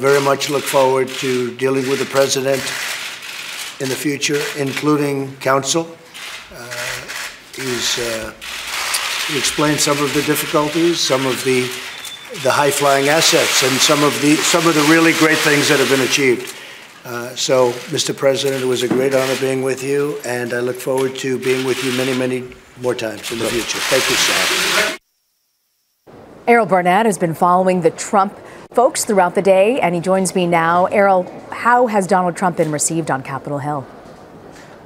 very much look forward to dealing with the president in the future, including counsel. He explained some of the difficulties, some of the high-flying assets, and some of the really great things that have been achieved. So, Mr. President, it was a great honor being with you, and I look forward to being with you many, many more times in the future. Thank you, sir. Errol Barnett has been following the Trump folks throughout the day, and he joins me now. Errol, how has Donald Trump been received on Capitol Hill?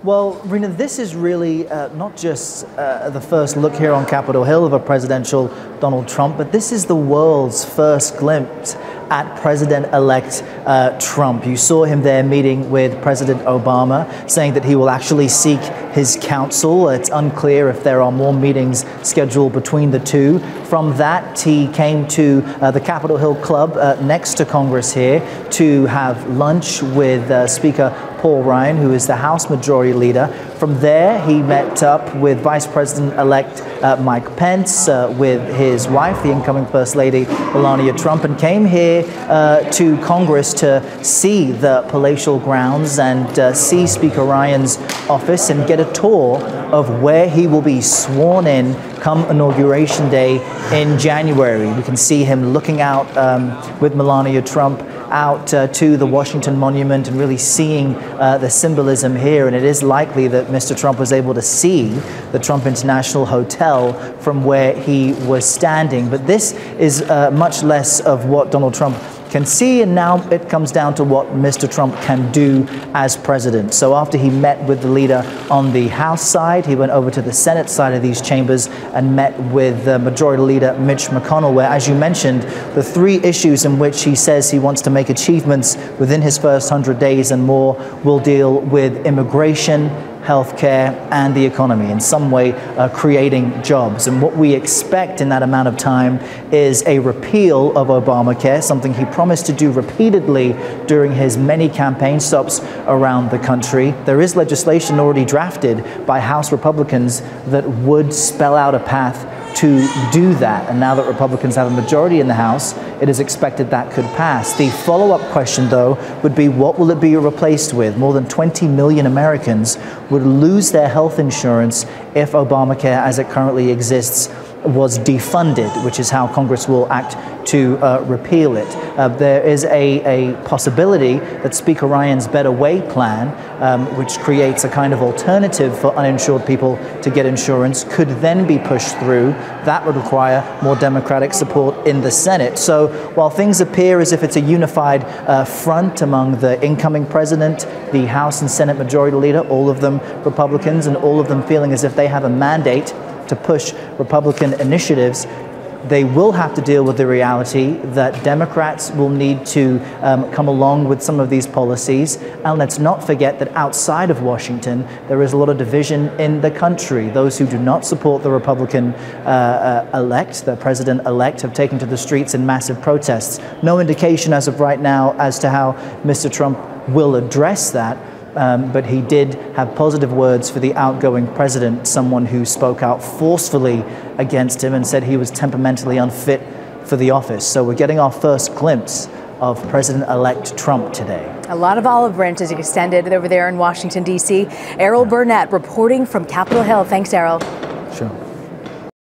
Well, Rena, this is really not just the first look here on Capitol Hill of a presidential Donald Trump, but this is the world's first glimpse at President-elect Trump. You saw him there meeting with President Obama, saying that he will actually seek his counsel. It's unclear if there are more meetings scheduled between the two. From that, he came to the Capitol Hill Club next to Congress here to have lunch with Speaker Paul Ryan, who is the House Majority Leader. From there, he met up with Vice President-elect Mike Pence, with his wife, the incoming First Lady Melania Trump, and came here to Congress to see the palatial grounds and see Speaker Ryan's office and get a tour of where he will be sworn in come Inauguration Day in January. We can see him looking out with Melania Trump out to the Washington Monument and really seeing the symbolism here. And it is likely that Mr. Trump was able to see the Trump International Hotel from where he was standing. But this is much less of what Donald Trump can see, and now it comes down to what Mr. Trump can do as president. So after he met with the leader on the House side, he went over to the Senate side of these chambers and met with Majority Leader Mitch McConnell, where, as you mentioned, the three issues in which he says he wants to make achievements within his first 100 days and more will deal with immigration, healthcare, and the economy, in some way creating jobs. And what we expect in that amount of time is a repeal of Obamacare, something he promised to do repeatedly during his many campaign stops around the country. There is legislation already drafted by House Republicans that would spell out a path to do that. And now that Republicans have a majority in the House, it is expected that could pass. The follow-up question, though, would be, what will it be replaced with? More than 20 million Americans would lose their health insurance if Obamacare, as it currently exists, was defunded, which is how Congress will act to repeal it. There is a possibility that Speaker Ryan's Better Way plan, which creates a kind of alternative for uninsured people to get insurance, could then be pushed through. That would require more Democratic support in the Senate. So while things appear as if it's a unified front among the incoming president, the House and Senate Majority Leader, all of them Republicans, and all of them feeling as if they have a mandate to push Republican initiatives, they will have to deal with the reality that Democrats will need to come along with some of these policies. And let's not forget that outside of Washington, there is a lot of division in the country. Those who do not support the Republican elect, the president-elect, have taken to the streets in massive protests. No indication as of right now as to how Mr. Trump will address that. But he did have positive words for the outgoing president, someone who spoke out forcefully against him and said he was temperamentally unfit for the office. So we're getting our first glimpse of President-elect Trump today. A lot of olive branches extended over there in Washington, D.C. Errol Barnett reporting from Capitol Hill. Thanks, Errol. Sure.